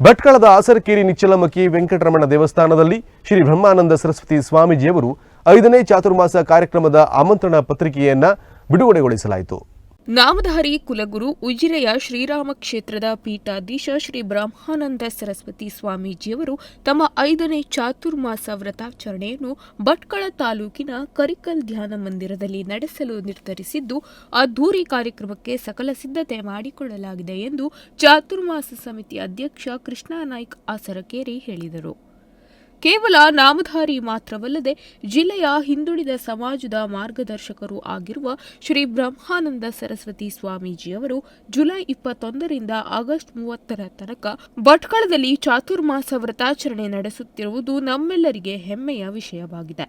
ಭಟ್ಕಳದ ಆಸರಕೇರಿ ನಿಚ್ಚಲಮಕ್ಕಿ ವೆಂಕಟರಮಣ ದೇವಸ್ಥಾನದಲ್ಲಿ ಶ್ರೀ ಬ್ರಹ್ಮಾನಂದ ಸರಸ್ವತಿ ಸ್ವಾಮೀಜಿಯವರು 5ನೇ ಚಾತುರ್ಮಾಸ ಕಾರ್ಯಕ್ರಮದ ಆಮಂತ್ರಣ ಪತ್ರಿಕೆಯನ್ನು ಬಿಡುಗಡೆಗೊಳಿಸಲಾಯಿತು. ನಾಮಧಾರಿ ಕುಲಗುರು ಉಜಿರೆಯ ಶ್ರೀರಾಮ ಕ್ಷೇತ್ರದ ಪೀಠಾಧೀಶ ಶ್ರೀ ಬ್ರಹ್ಮಾನಂದ ಸರಸ್ವತಿ ಸ್ವಾಮೀಜಿಯವರು ತಮ್ಮ 5ನೇ ಚಾತುರ್ಮಾಸ ವ್ರತಾಚರಣೆಯನ್ನು ಭಟ್ಕಳ ತಾಲೂಕಿನ ಕರಿಕಲ್ ಧ್ಯಾನ ಮಂದಿರದಲ್ಲಿ ನಡೆಸಲು ನಿರ್ಧರಿಸಿದ್ದು, ಅದ್ದೂರಿ ಕಾರ್ಯಕ್ರಮಕ್ಕೆ ಸಕಲ ಸಿದ್ಧತೆ ಮಾಡಿಕೊಳ್ಳಲಾಗಿದೆ ಎಂದು ಚಾತುರ್ಮಾಸ ಸಮಿತಿ ಅಧ್ಯಕ್ಷ ಕೃಷ್ಣ ನಾಯ್ಕ್ ಆಸರಕೇರಿ ಹೇಳಿದರು. ಕೇವಲ ನಾಮಧಾರಿ ಮಾತ್ರವಲ್ಲದೆ ಜಿಲ್ಲೆಯ ಹಿಂದುಳಿದ ಸಮಾಜದ ಮಾರ್ಗದರ್ಶಕರೂ ಆಗಿರುವ ಶ್ರೀ ಬ್ರಹ್ಮಾನಂದ ಸರಸ್ವತಿ ಸ್ವಾಮೀಜಿಯವರು ಜುಲೈ 21ರಿಂದ ಆಗಸ್ಟ್ 30ರ ತನಕ ಭಟ್ಕಳದಲ್ಲಿ ಚಾತುರ್ಮಾಸ ವ್ರತಾಚರಣೆ ನಡೆಸುತ್ತಿರುವುದು ನಮ್ಮೆಲ್ಲರಿಗೆ ಹೆಮ್ಮೆಯ ವಿಷಯವಾಗಿದೆ.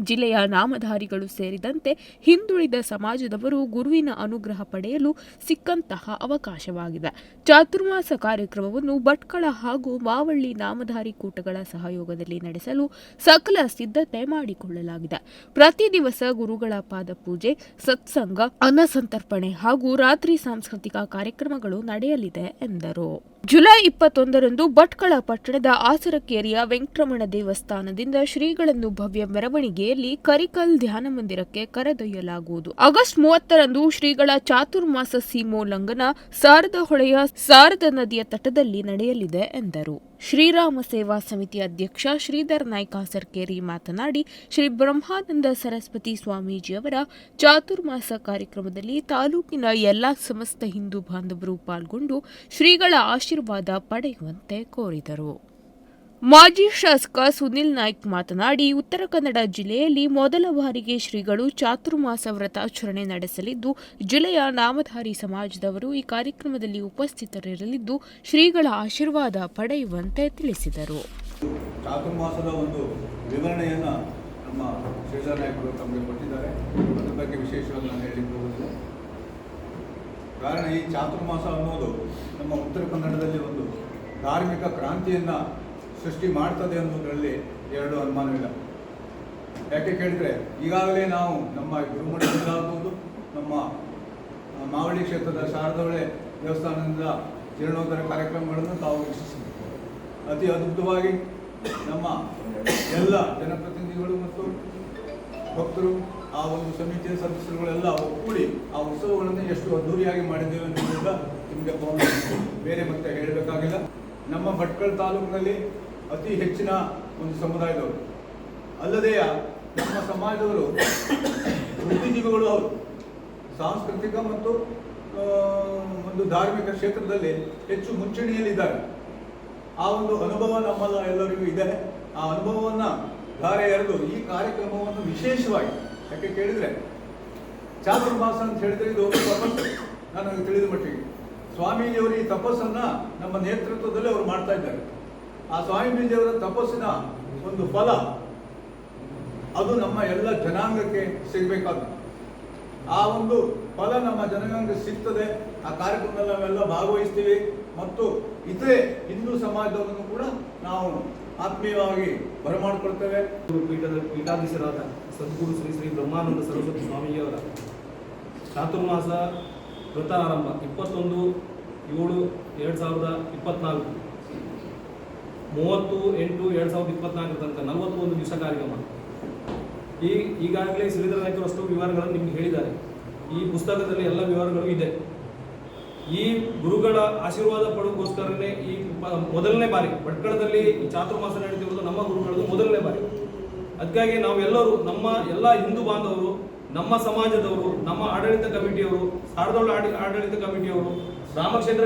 ಜಿಲ್ಲೆಯ ನಾಮಧಾರಿಗಳು ಸೇರಿದಂತೆ ಹಿಂದುಳಿದ ಸಮಾಜದವರು ಗುರುವಿನ ಅನುಗ್ರಹ ಪಡೆಯಲು ಸಿಕ್ಕಂತಹ ಅವಕಾಶವಾಗಿದೆ. ಚಾತುರ್ಮಾಸ ಕಾರ್ಯಕ್ರಮವನ್ನು ಭಟ್ಕಳ ಹಾಗೂ ಮಾವಳ್ಳಿ ನಾಮಧಾರಿ ಕೂಟಗಳ ಸಹಯೋಗದಲ್ಲಿ ನಡೆಸಲು ಸಕಲ ಸಿದ್ಧತೆ ಮಾಡಿಕೊಳ್ಳಲಾಗಿದೆ. ಪ್ರತಿ ದಿವಸ ಗುರುಗಳ ಪಾದಪೂಜೆ, ಸತ್ಸಂಗ, ಅನ್ನಸಂತರ್ಪಣೆ ಹಾಗೂ ರಾತ್ರಿ ಸಾಂಸ್ಕೃತಿಕ ಕಾರ್ಯಕ್ರಮಗಳು ನಡೆಯಲಿದೆ ಎಂದರು. ಜುಲೈ 21ರಂದು ಭಟ್ಕಳ ಪಟ್ಟಣದ ಆಸರಕೇರಿಯ ವೆಂಕಟರಮಣ ದೇವಸ್ಥಾನದಿಂದ ಶ್ರೀಗಳನ್ನು ಭವ್ಯ ಮೆರವಣಿಗೆಯಲ್ಲಿ ಕರಿಕಲ್ ಧ್ಯಾನ ಮಂದಿರಕ್ಕೆ ಕರೆದೊಯ್ಯಲಾಗುವುದು. ಆಗಸ್ಟ್ 30ರಂದು ಶ್ರೀಗಳ ಚಾತುರ್ಮಾಸ ಸೀಮೋಲ್ಲಂಘನ ಸಾರದ ಹೊಳೆಯ ಸಾರದ ನದಿಯ ತಟದಲ್ಲಿ ನಡೆಯಲಿದೆ ಎಂದರು. ಶ್ರೀರಾಮ ಸೇವಾ ಸಮಿತಿ ಅಧ್ಯಕ್ಷ ಶ್ರೀಧರ್ ನಾಯ್ಕ ಆಸರಕೇರಿ ಮಾತನಾಡಿ, ಶ್ರೀ ಬ್ರಹ್ಮಾನಂದ ಸರಸ್ವತಿ ಸ್ವಾಮೀಜಿಯವರ ಚಾತುರ್ಮಾಸ ಕಾರ್ಯಕ್ರಮದಲ್ಲಿ ತಾಲೂಕಿನ ಎಲ್ಲಾ ಸಮಸ್ತ ಹಿಂದೂ ಬಾಂಧವರು ಪಾಲ್ಗೊಂಡು ಶ್ರೀಗಳ ಆಶೀರ್ವಾದ ಪಡೆಯುವಂತೆ ಕೋರಿದರು. ಮಾಜಿ ಶಾಸಕ ಸುನಿಲ್ ನಾಯ್ಕ್ ಮಾತನಾಡಿ, ಉತ್ತರ ಕನ್ನಡ ಜಿಲ್ಲೆಯಲ್ಲಿ ಮೊದಲ ಬಾರಿಗೆ ಶ್ರೀಗಳು ಚಾತುರ್ಮಾಸ ವ್ರತಾಚರಣೆ ನಡೆಸಲಿದ್ದು, ಜಿಲ್ಲೆಯ ನಾಮಧಾರಿ ಸಮಾಜದವರು ಈ ಕಾರ್ಯಕ್ರಮದಲ್ಲಿ ಉಪಸ್ಥಿತರಿರಲಿದ್ದು ಶ್ರೀಗಳ ಆಶೀರ್ವಾದ ಪಡೆಯುವಂತೆ ತಿಳಿಸಿದರು. ಚಾತುರ್ಮಾಸದ ಒಂದು ವಿವರಣೆಯನ್ನು ನಮ್ಮ ಶ್ರೀಧರ ನಾಯ್ಕರು ತಮಗೆ ಕೊಟ್ಟಿದ್ದಾರೆ. ಅದರ ಬಗ್ಗೆ ವಿಶೇಷವಾಗಿ ನಾನು ಹೇಳಲಿಕ್ಕೆ ಹೋಗುತ್ತಿಲ್ಲ. ಕಾರಣ ಈ ಚಾತುರ್ಮಾಸ ಅನ್ನೋದು ನಮ್ಮ ಉತ್ತರ ಕನ್ನಡದಲ್ಲಿ ಒಂದು ಧಾರ್ಮಿಕ ಕ್ರಾಂತಿಯನ್ನು ಸೃಷ್ಟಿ ಮಾಡ್ತದೆ ಅನ್ನೋದರಲ್ಲಿ ಎರಡು ಅನುಮಾನವಿಲ್ಲ. ಯಾಕೆ ಕೇಳಿದರೆ, ಈಗಾಗಲೇ ನಾವು ನಮ್ಮ ಗುರುಮಠದಿಂದಾಗ್ಬೋದು, ನಮ್ಮ ಮಾವಳ್ಳಿ ಕ್ಷೇತ್ರದ ಶಾರದೊಳೆ ದೇವಸ್ಥಾನದಿಂದ ಜೀರ್ಣೋದ್ಧಾರ ಕಾರ್ಯಕ್ರಮಗಳನ್ನು ತಾವು ವೀಕ್ಷಿಸಿದ್ದೀವಿ. ಅತಿ ಅದ್ಭುತವಾಗಿ ನಮ್ಮ ಎಲ್ಲ ಜನಪ್ರತಿನಿಧಿಗಳು ಮತ್ತು ಭಕ್ತರು, ಆ ಒಂದು ಸಮಿತಿಯ ಸದಸ್ಯರುಗಳೆಲ್ಲ ಒಗ್ಗೂಡಿ ಆ ಉತ್ಸವಗಳನ್ನು ಎಷ್ಟು ಅದ್ದೂರಿಯಾಗಿ ಮಾಡಿದ್ದೇವೆ ಅನ್ನೋದ್ರಿಂದ ನಿಮಗೆ ಬೇರೆ ಮತ್ತೆ ಹೇಳಬೇಕಾಗಿಲ್ಲ. ನಮ್ಮ ಭಟ್ಕಳ ತಾಲೂಕಿನಲ್ಲಿ ಅತಿ ಹೆಚ್ಚಿನ ಒಂದು ಸಮುದಾಯದವರು ಅಲ್ಲದೆ ನಮ್ಮ ಸಮಾಜದವರು ಬುದ್ಧಿಜೀವಿಗಳು, ಅವರು ಸಾಂಸ್ಕೃತಿಕ ಮತ್ತು ಒಂದು ಧಾರ್ಮಿಕ ಕ್ಷೇತ್ರದಲ್ಲಿ ಹೆಚ್ಚು ಮುಂಚೂಣಿಯಲ್ಲಿದ್ದಾರೆ. ಆ ಒಂದು ಅನುಭವ ನಮ್ಮಲ್ಲ ಎಲ್ಲರಿಗೂ ಇದೆ. ಆ ಅನುಭವವನ್ನು ಧಾರೆ ಎರೆದು ಈ ಕಾರ್ಯಕ್ರಮವನ್ನು ವಿಶೇಷವಾಗಿ, ಯಾಕೆ ಕೇಳಿದರೆ ಚಾತುರ್ಮಾಸ ಅಂತ ಹೇಳಿದರೆ ಇದು ಒಂದು ತಪಸ್ಸು. ನನಗೆ ತಿಳಿದ ಮಟ್ಟಿಗೆ ಸ್ವಾಮೀಜಿಯವರು ಈ ತಪಸ್ಸನ್ನು ನಮ್ಮ ನೇತೃತ್ವದಲ್ಲಿ ಅವರು ಮಾಡ್ತಾ ಇದ್ದಾರೆ. ಆ ಸ್ವಾಮೀಜಿಯವರ ತಪಸ್ಸಿನ ಒಂದು ಫಲ ಅದು ನಮ್ಮ ಎಲ್ಲ ಜನಾಂಗಕ್ಕೆ ಸಿಗಬೇಕಾದ ಆ ಒಂದು ಫಲ ನಮ್ಮ ಜನಾಂಗಕ್ಕೆ ಸಿಗ್ತದೆ. ಆ ಕಾರ್ಯಕ್ರಮದಲ್ಲಿ ನಾವೆಲ್ಲ ಭಾಗವಹಿಸ್ತೀವಿ ಮತ್ತು ಇತರೆ ಹಿಂದೂ ಸಮಾಜದವರನ್ನು ಕೂಡ ನಾವು ಆತ್ಮೀಯವಾಗಿ ಬರಮಾಡಿಕೊಳ್ತೇವೆ. ಪೀಠಾಧೀಶರಾದ ಸದ್ಗುರು ಶ್ರೀ ಶ್ರೀ ಬ್ರಹ್ಮಾನಂದ ಸರಸ್ವತಿ ಸ್ವಾಮಿಯವರ ಚಾತುರ್ಮಾಸ ವ್ರತ ಆರಂಭ 21/7/2024, 30/8/2024 ತನಕ 41 ದಿವಸ ಕಾರ್ಯಕ್ರಮ. ಈಗಾಗಲೇ ಶ್ರೀಧರ ನಾಯ್ಕರು ಅಷ್ಟು ವಿವರಗಳನ್ನು ನಿಮ್ಗೆ ಹೇಳಿದ್ದಾರೆ. ಈ ಪುಸ್ತಕದಲ್ಲಿ ಎಲ್ಲ ವಿವರಗಳು ಇದೆ. ಈ ಗುರುಗಳ ಆಶೀರ್ವಾದ ಪಡೆಗೋಸ್ಕರನೇ ಈ ಮೊದಲನೇ ಬಾರಿ ಭಟ್ಕಳದಲ್ಲಿ ಈ ಚಾತುರ್ಮಾಸ ನಡೀತಿರುವುದು ನಮ್ಮ ಗುರುಗಳದ್ದು ಮೊದಲನೇ ಬಾರಿ. ಅದಕ್ಕಾಗಿ ನಾವೆಲ್ಲರೂ, ನಮ್ಮ ಎಲ್ಲ ಹಿಂದೂ ಬಾಂಧವರು, ನಮ್ಮ ಸಮಾಜದವರು, ನಮ್ಮ ಆಡಳಿತ ಕಮಿಟಿಯವರು, ಶಾರದೊಳ ಆಡಳಿತ ಕಮಿಟಿಯವರು, ರಾಮಕ್ಷೇತ್ರ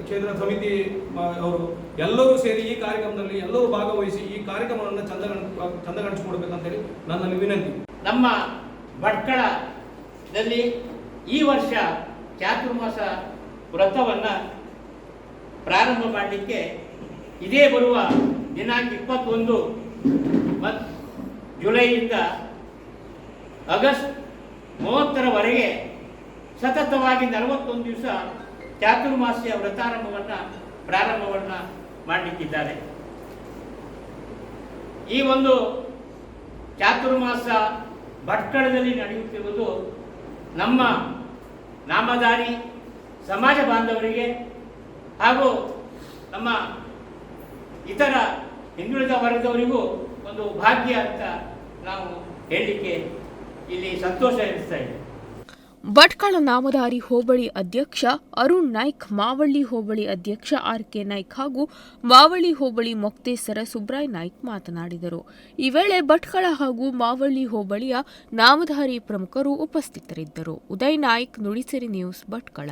ಕ್ಷೇತ್ರ ಸಮಿತಿ ಅವರು ಎಲ್ಲರೂ ಸೇರಿ ಈ ಕಾರ್ಯಕ್ರಮದಲ್ಲಿ ಎಲ್ಲರೂ ಭಾಗವಹಿಸಿ ಈ ಕಾರ್ಯಕ್ರಮವನ್ನು ಚಂದಗಾಣಿಸಿಕೊಡ್ಬೇಕಂತೇಳಿ ನನ್ನ ವಿನಂತಿ. ನಮ್ಮ ಭಟ್ಕಳದಲ್ಲಿ ಈ ವರ್ಷ ಚಾತುರ್ಮಾಸ ವ್ರತವನ್ನು ಪ್ರಾರಂಭ ಮಾಡಲಿಕ್ಕೆ ಇದೇ ಬರುವ ದಿನಾಂಕ 21 ಜುಲೈಯಿಂದ ಆಗಸ್ಟ್ 30ರವರೆಗೆ ಸತತವಾಗಿ 41 ದಿವಸ ಚಾತುರ್ಮಾಸ್ಯ ಪ್ರಾರಂಭವನ್ನು ಮಾಡಲಿಕ್ಕಿದ್ದಾರೆ. ಈ ಒಂದು ಚಾತುರ್ಮಾಸ ಭಟ್ಕಳದಲ್ಲಿ ನಡೆಯುತ್ತಿರುವುದು ನಮ್ಮ ನಾಮಧಾರಿ ಸಮಾಜ ಬಾಂಧವರಿಗೆ ಹಾಗೂ ನಮ್ಮ ಇತರ ಹಿಂದುಳಿದ ವರ್ಗದವರಿಗೂ ಒಂದು ಭಾಗ್ಯ ಅಂತ ನಾವು ಹೇಳಲಿಕ್ಕೆ ಇಲ್ಲಿ ಸಂತೋಷ ಎನಿಸ್ತಾ ಇದೆ. ಭಟ್ಕಳ ನಾಮಧಾರಿ ಹೋಬಳಿ ಅಧ್ಯಕ್ಷ ಅರುಣ್ ನಾಯ್ಕ್, ಮಾವಳ್ಳಿ ಹೋಬಳಿ ಅಧ್ಯಕ್ಷ ಆರ್.ಕೆ. ನಾಯ್ಕ್ ಹಾಗೂ ಮಾವಳ್ಳಿ ಹೋಬಳಿ ಮೊಕ್ತೇಸರ ಸುಬ್ರಾಯ್ ನಾಯ್ಕ್ ಮಾತನಾಡಿದರು. ಈ ವೇಳೆ ಭಟ್ಕಳ ಹಾಗೂ ಮಾವಳ್ಳಿ ಹೋಬಳಿಯ ನಾಮಧಾರಿ ಪ್ರಮುಖರು ಉಪಸ್ಥಿತರಿದ್ದರು. ಉದಯ್ ನಾಯ್ಕ್, ನುಡಿಸಿರಿ ನ್ಯೂಸ್, ಭಟ್ಕಳ.